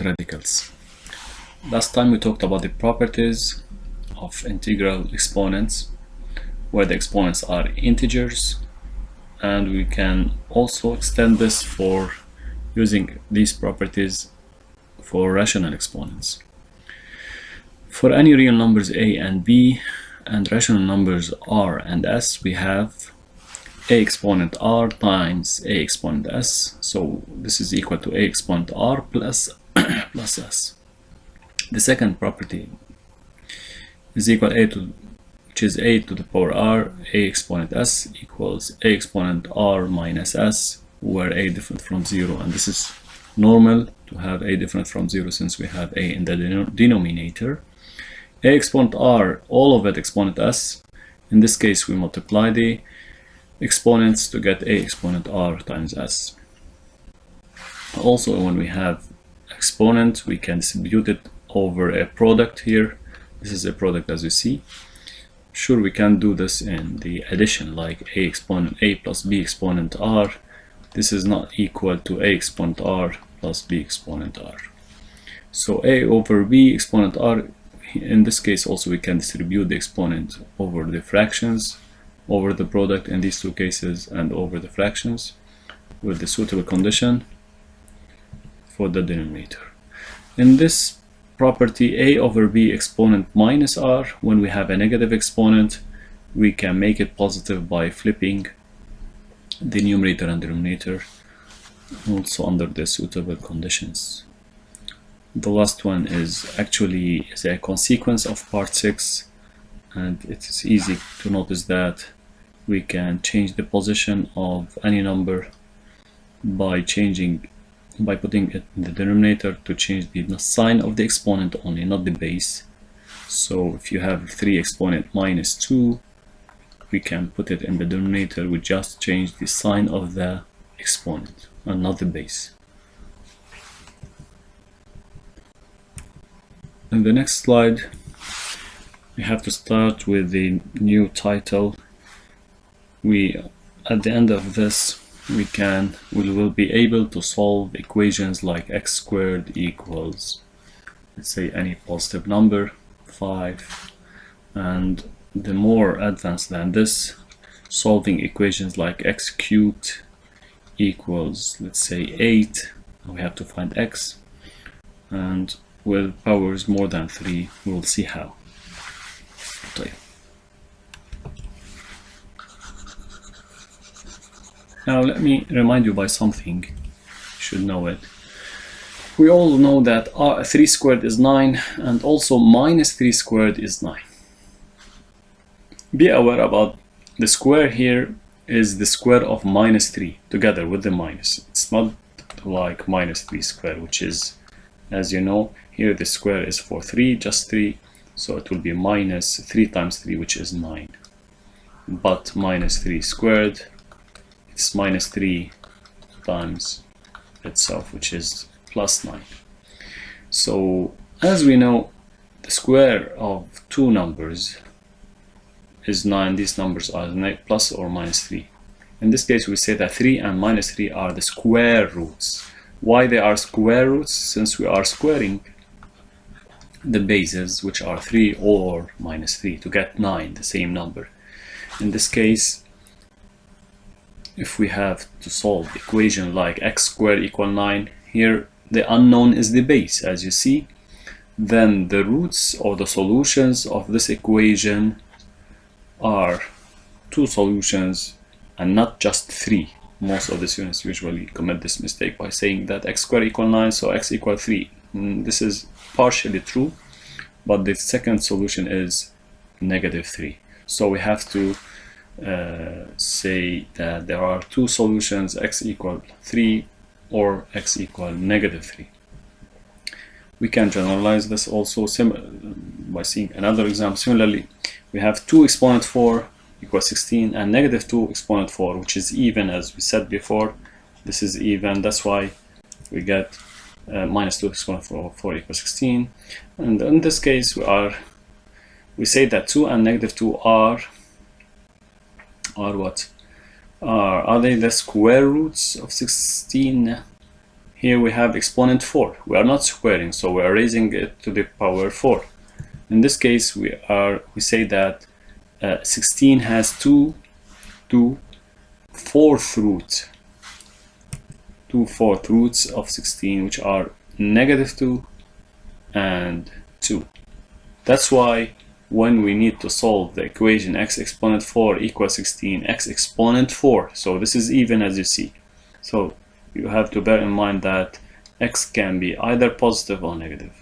radicals. Last time we talked about the properties of integral exponents, where the exponents are integers, and we can also extend this for using these properties for rational exponents. For any real numbers a and b and rational numbers r and s, we have a exponent r times a exponent s. So this is equal to a exponent r plus plus s. The second property is equal which is a to the power r, a exponent s equals a exponent r minus s, where a different from 0, and this is normal to have a different from 0 since we have a in the denominator. A exponent r, all of it exponent s. In this case we multiply the exponents to get a exponent r times s. Also, when we have exponent, we can distribute it over a product here. This is a product, as you see. Sure, we can do this in the addition, like a exponent a plus b exponent r. This is not equal to a exponent r plus b exponent r. So a over b exponent r, in this case also we can distribute the exponent over the fractions, over the product in these two cases, and over the fractions with the suitable condition for the denominator. In this property, a over b exponent minus r, when we have a negative exponent, we can make it positive by flipping the numerator and denominator, also under the suitable conditions. The last one is actually a consequence of part 6, and it is easy to notice that we can change the position of any number by putting it in the denominator to change the sign of the exponent only, not the base. So if you have 3 exponent minus 2, we can put it in the denominator. We just change the sign of the exponent and not the base. In the next slide, we have to start with the new title. At the end of this, we will be able to solve equations like x squared equals, let's say, any positive number 5, and the more advanced than this, solving equations like x cubed equals, let's say, 8. We have to find x, and with powers more than 3, we will see how. Okay. Now let me remind you by something, you should know it. We all know that 3 squared is 9, and also minus 3 squared is 9. Be aware about the square here is the square of minus 3 together with the minus. It's not like minus 3 squared, which is, as you know, here the square is for 3, just 3, so it will be minus 3 times 3, which is 9. But minus 3 squared, it's minus 3 times itself, which is plus 9. So as we know, the square of two numbers is 9. These numbers are plus or minus 3. In this case, we say that 3 and minus 3 are the square roots. Why they are square roots? Since we are squaring the bases, which are 3 or minus 3, to get 9, the same number. In this case, if we have to solve equation like x squared equal 9, here the unknown is the base, as you see, then the roots or the solutions of this equation are 2 solutions and not just 3. Most of the students usually commit this mistake by saying that x squared equal 9, so x equal 3. This is partially true, but the second solution is negative 3. So we have to say that there are 2 solutions, x equal 3 or x equal negative 3. We can generalize this also by seeing another example. Similarly, we have 2 exponent 4 equals 16 and negative 2 exponent 4, which is even, as we said before. This is even, that's why we get minus 2 exponent 4 equals 16. And in this case, we say that 2 and negative 2 are what? Are they the square roots of 16? Here we have exponent 4. We are not squaring, so we are raising it to the power 4. In this case, we say that 16 has two fourth roots. 2 fourth roots of 16, which are -2 and 2. That's why when we need to solve the equation x exponent 4 equals 16, x exponent 4, so this is even, as you see. So you have to bear in mind that x can be either positive or negative.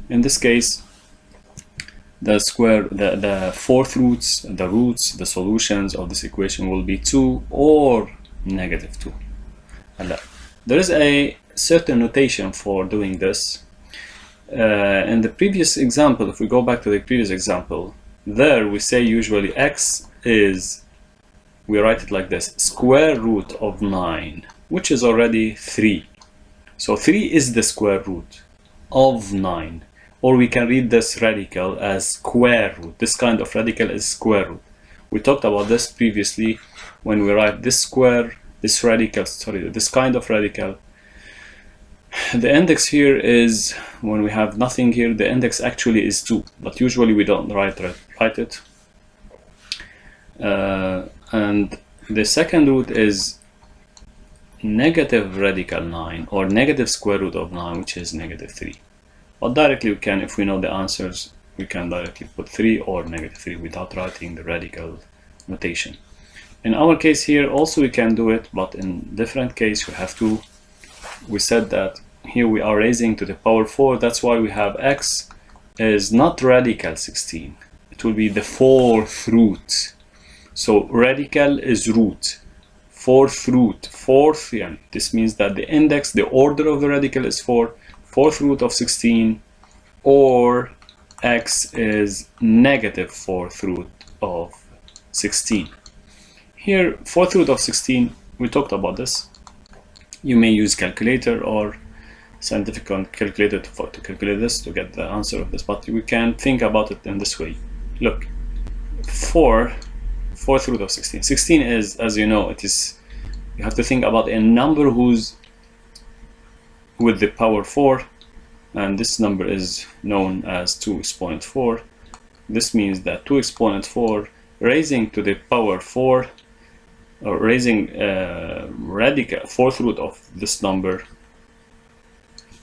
In this case, the fourth roots, the solutions of this equation will be 2 or -2. There is a certain notation for doing this. In the previous example, if we go back to the previous example, there we say usually x is, we write it like this, square root of 9, which is already 3. So 3 is the square root of 9. Or we can read this radical as square root. This kind of radical is square root. We talked about this previously when we write this kind of radical. The index here is, when we have nothing here, the index actually is 2, but usually we don't write it. And the second root is negative radical 9, or negative square root of 9, which is -3. But directly we can, if we know the answers, we can directly put 3 or -3 without writing the radical notation. In our case here also we can do it, but in different case we said that here we are raising to the power 4. That's why we have x is not radical 16. It will be the fourth root. So radical is root. Fourth root. Fourth, yeah, this means that the index, the order of the radical is 4. Fourth root of 16, or x is negative fourth root of 16. Here, fourth root of 16, we talked about this. You may use calculator or scientific calculator to calculate this, to get the answer of this, but we can think about it in this way. Look, fourth root of 16. 16 is, as you know, you have to think about a number whose with the power 4, and this number is known as 2 exponent 4. This means that 2 exponent 4 raising to the power 4, or raising radical fourth root of this number,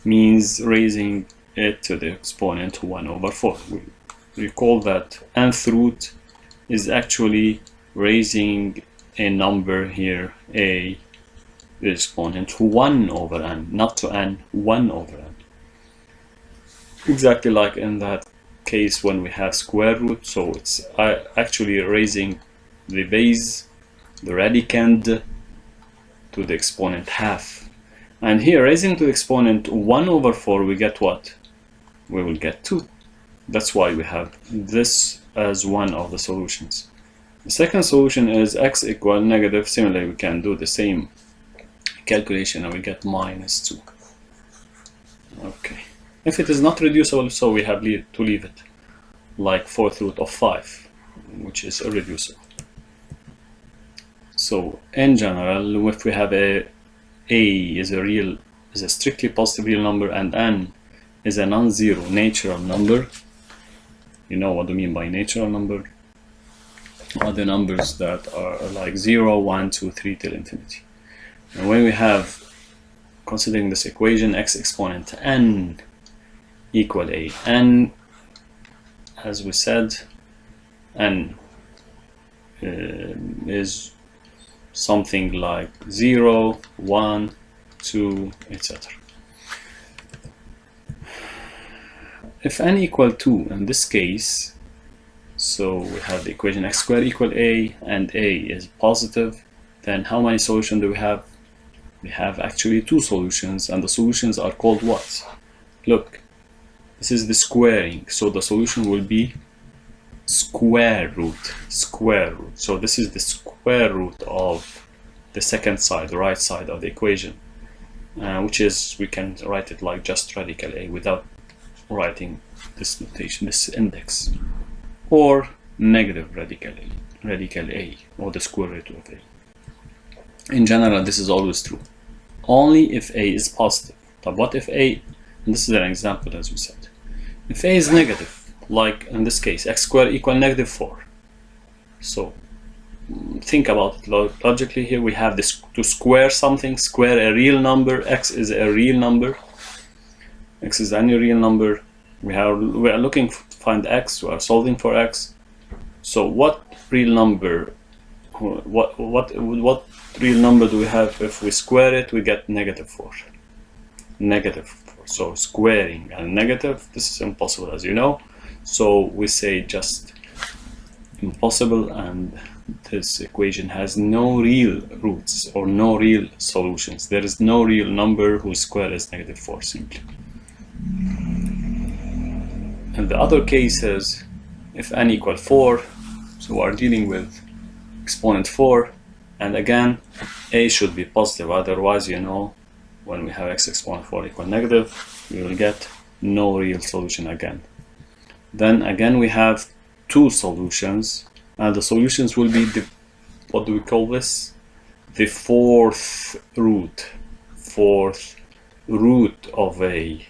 means raising it to the exponent 1/4. We recall that nth root is actually raising a number here, a exponent 1/n, not to n, 1/n. Exactly like in that case when we have square root, so it's actually raising the base, the radicand, to the exponent half. And here, raising to the exponent 1/4, we get what? We will get 2. That's why we have this as one of the solutions. The second solution is x equal negative. Similarly, we can do the same calculation and we get -2. Okay. If it is not reducible, so we have to leave it, like fourth root of 5, which is irreducible. So in general, if we have a is a strictly positive real number and n is a non-zero natural number, you know what I mean by natural number, are the numbers that are like 0, 1, 2, 3 till infinity. And when we have, considering this equation, x exponent n equal a, n, as we said, n is something like 0, 1, 2, etc. If n equal 2 in this case, so we have the equation x squared equal a, and a is positive, then how many solutions do we have? We have actually 2 solutions, and the solutions are called what? Look, this is the squaring, so the solution will be square root. So this is the square root of the second side, the right side of the equation, which is, we can write it like just radical a without writing this notation, this index, or negative radical a, or the square root of a. In general, this is always true. only if a is positive. But what if a, and this is an example as we said, if a is negative, like in this case x squared equal negative 4. So think about it logically. Here we have this to square something, square a real number. X is a real number, x is any real number. We are looking to find x, we are solving for x. So what real number, what real number do we have? If we square it, we get negative 4. Negative 4. So squaring and negative, this is impossible, as you know. So we say just impossible, and this equation has no real roots or no real solutions. There is no real number whose square is negative 4 simply. And the other case is if n equal 4, so we are dealing with exponent 4, and again a should be positive, otherwise, you know, when we have x exponent 4 equal negative, we will get no real solution again. Then again we have two solutions, and the solutions will be the, what do we call this? The fourth root of a.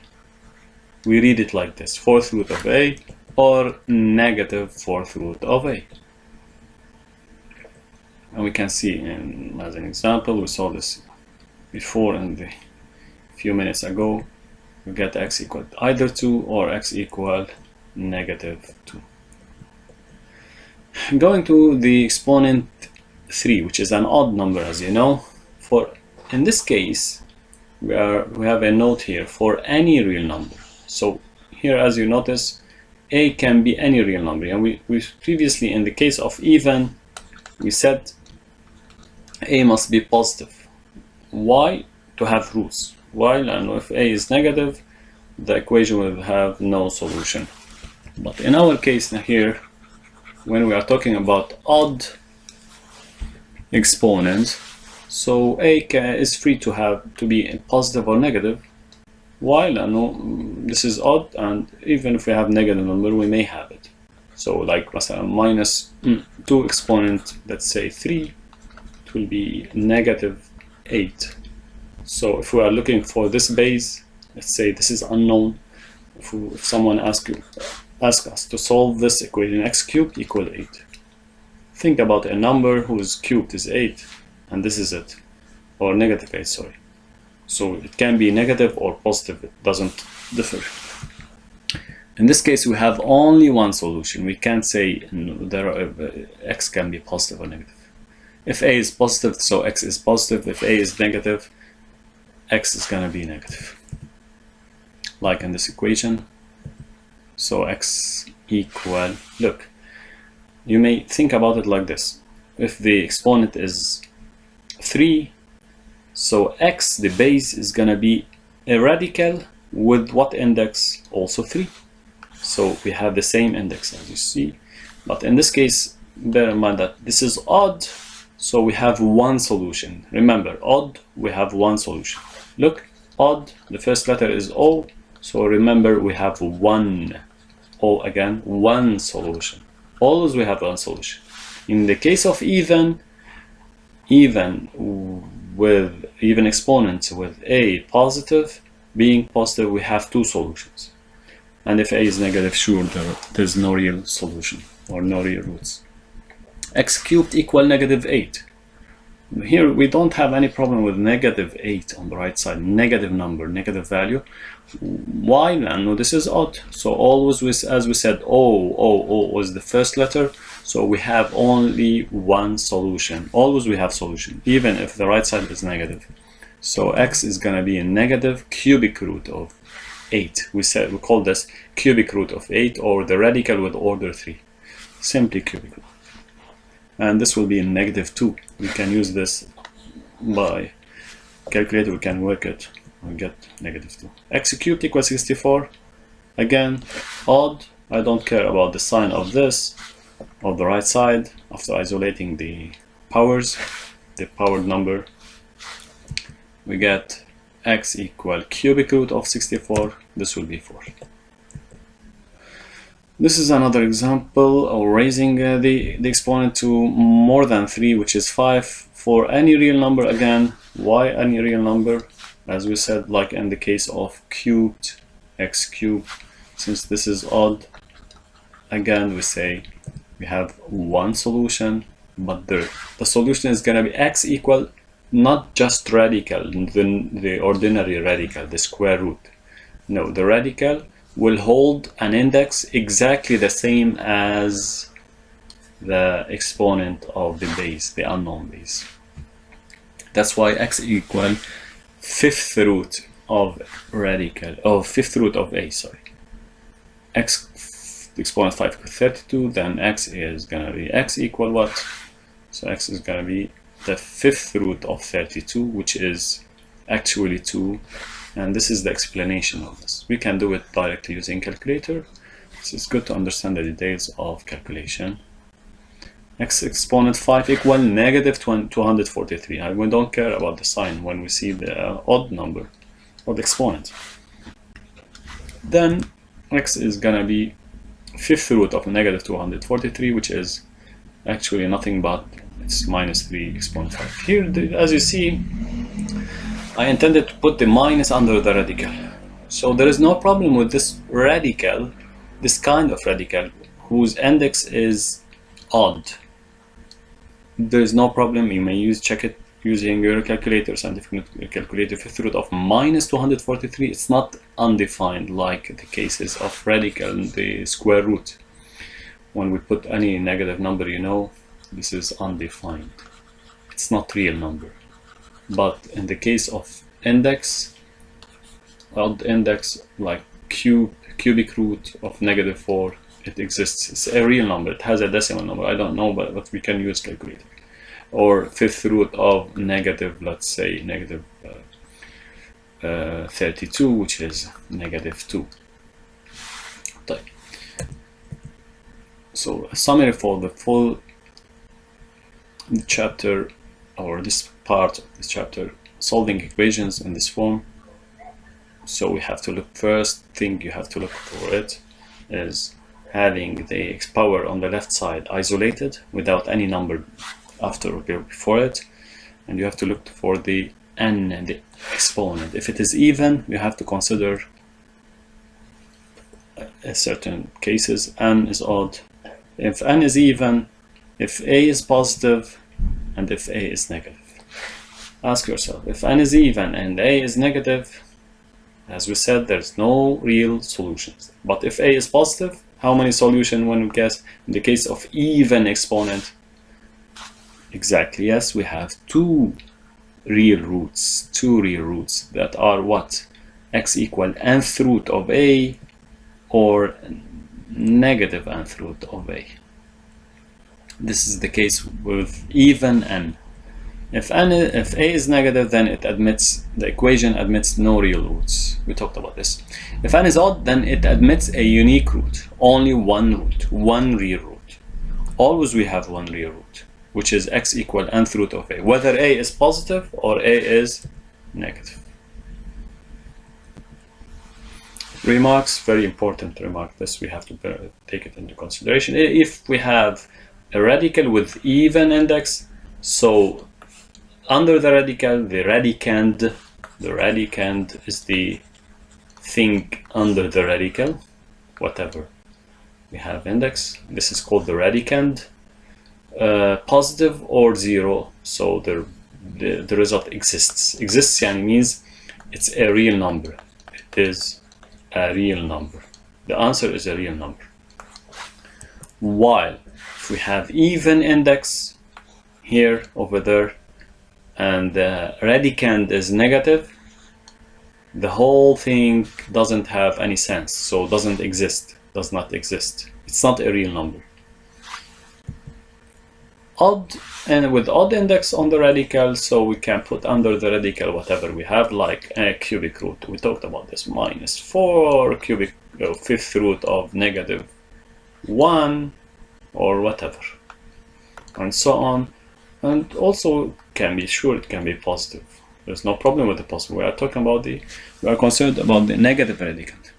We read it like this: fourth root of a, or negative fourth root of a. And we can see, as an example, we saw this before in the few minutes ago. We get x equal either 2 or x equal negative 2. Going to the exponent 3, which is an odd number, as you know. For in this case, we have a note here for any real number. So here, as you notice, a can be any real number, and we previously, in the case of even, we said a must be positive. Why? To have roots. While and if a is negative, the equation will have no solution. But in our case here, when we are talking about odd exponents, so a is free to be positive or negative. While this is odd, and even if we have negative number, we may have it. So like minus 2 exponent, let's say 3, it will be negative 8. So if we are looking for this base, let's say this is unknown. If someone asks us to solve this equation, x cubed equal 8. Think about a number whose cubed is 8, and this is it, or negative 8, sorry. So it can be negative or positive, it doesn't differ. In this case, we have only one solution. We can't say x can be positive or negative. If a is positive, so x is positive. If a is negative, x is going to be negative. Like in this equation. So x equal, look, you may think about it like this. If the exponent is 3, so x, the base, is going to be a radical with what index? Also 3. So we have the same index, as you see. But in this case, bear in mind that this is odd, so we have one solution. Remember, odd, we have one solution. Look, odd, the first letter is O, so remember we have one. O again, one solution. Always we have one solution. In the case of even exponents with a positive being positive, we have two solutions. And if a is negative, sure, there's no real solution or no real roots. X cubed equal negative 8. Here we don't have any problem with negative 8 on the right side, negative number, negative value. Why? No, this is odd. So always, as we said, O was the first letter, so we have only one solution. Always we have solution, even if the right side is negative. So x is going to be a negative cubic root of 8. We call this cubic root of 8, or the radical with order 3. Simply cubic root. And this will be in negative 2. We can use this by calculator, we can work it and get negative 2. X cubed equals 64. Again, odd. I don't care about the sign of this, of the right side, after isolating the powers, the powered number. We get x equal cubic root of 64. This will be 4. This is another example of raising the exponent to more than 3, which is 5. For any real number, again, Why any real number? As we said, like in the case of cubed, x cubed, since this is odd, again we say we have one solution, but the solution is gonna be x equal not just radical, the ordinary radical, the square root. No, the radical will hold an index exactly the same as the exponent of the base, the unknown base. That's why x equal fifth root of radical, fifth root of a, sorry. X exponent 5 equals 32, then x is gonna be x equal what? So x is gonna be the fifth root of 32, which is actually 2, and this is the explanation of this. We can do it directly using calculator. So it's good to understand the details of calculation. X exponent 5 equal negative 243. And we don't care about the sign when we see the odd number, odd exponent. Then x is gonna be fifth root of negative 243, which is actually nothing but it's minus 3 exponent 5. Here, as you see, I intended to put the minus under the radical. So there is no problem with this radical, this kind of radical, whose index is odd. There is no problem. You may check it using your calculator, scientific calculator. Fifth root of minus 243. It's not undefined like the cases of radical, the square root. When we put any negative number, you know, this is undefined. It's not real number. But in the case of index, odd index like cubic root of negative 4, it exists. It's a real number. It has a decimal number. I don't know, but we can use calculator. Or fifth root of negative, let's say negative 32, which is negative 2. Okay. So a summary for the full chapter, or this part of this chapter, solving equations in this form. So we have to look, first thing you have to look for it is having the x power on the left side isolated without any number after or before it, and you have to look for the n and the exponent. If it is even, you have to consider certain cases. N is odd. If n is even, if a is positive, and if a is negative. Ask yourself, if n is even and a is negative, as we said, there's no real solutions. But if a is positive, how many solutions when we guess? In the case of even exponent, exactly, yes, we have two real roots that are what? X equal nth root of a or negative nth root of a. This is the case with even n. If a is negative, then it admits, the equation admits no real roots. We talked about this. If n is odd, then it admits a unique root, only one root, one real root. Always we have one real root, which is x equal nth root of a, whether a is positive or a is negative. Remarks, very important remark. This we have to take it into consideration. If we have a radical with even index, so under the radical, the radicand is the thing under the radical, whatever we have index. This is called the radicand, positive or zero. So the result exists. Exists means it's a real number. It is a real number. The answer is a real number. While if we have even index here, over there, and the radicand is negative, the whole thing doesn't have any sense, so doesn't exist, does not exist. It's not a real number. Odd, and with odd index on the radical, so we can put under the radical whatever we have, like a cubic root. We talked about this, minus 4 cubic, fifth root of negative 1, or whatever, and so on. And also can be sure it can be positive. There's no problem with the positive. We are talking about we are concerned about the negative radicand.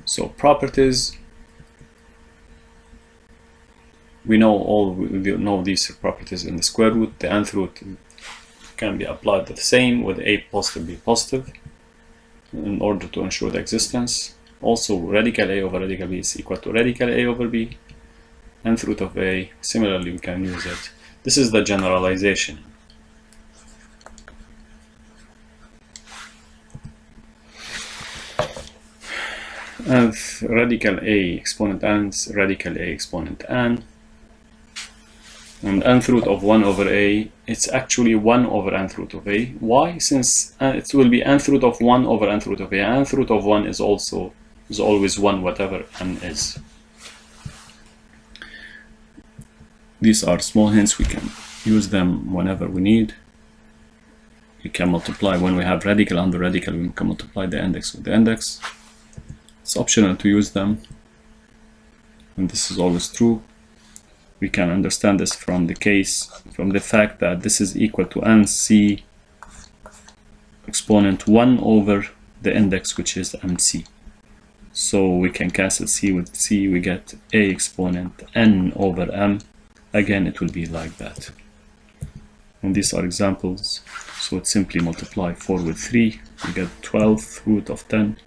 So properties, we know these properties in the square root, the nth root, can be applied the same with a positive b positive in order to ensure the existence. Also, radical a over radical b is equal to radical a over b, nth root of a. Similarly, we can use it. This is the generalization. Nth radical a exponent n, radical a exponent n, and nth root of 1 over a, it's actually 1 over nth root of a. Why? Since it will be nth root of 1 over nth root of a. Nth root of 1 is always 1, whatever n is. These are small hints. We can use them whenever we need. We can multiply when we have radical under radical. We can multiply the index with the index. It's optional to use them, and this is always true. We can understand this from the fact that this is equal to nc exponent 1 over the index, which is mc. So we can cancel c with c, we get a exponent n over m. Again, it will be like that. And these are examples. So it's simply multiply 4 with 3, we get 12th root of 10.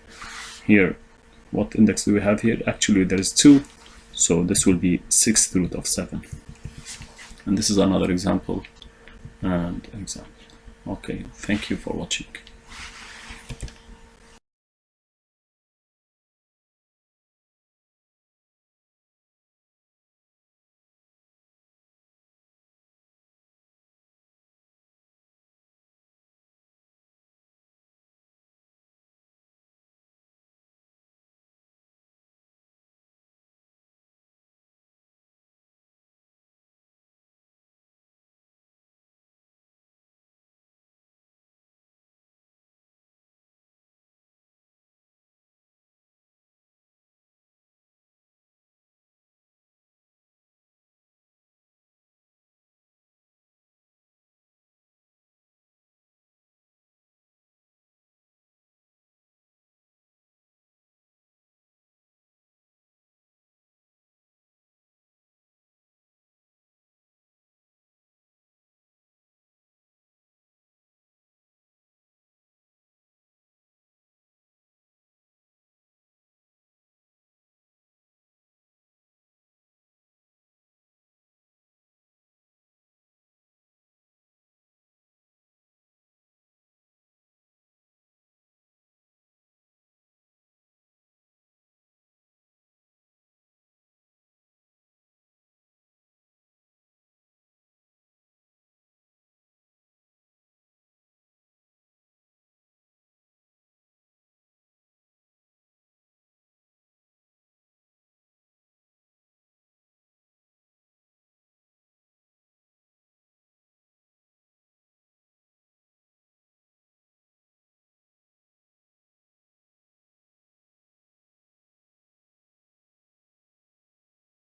Here, what index do we have here? Actually, there is 2. So this will be 6th root of 7. And this is another example and example. Okay, thank you for watching.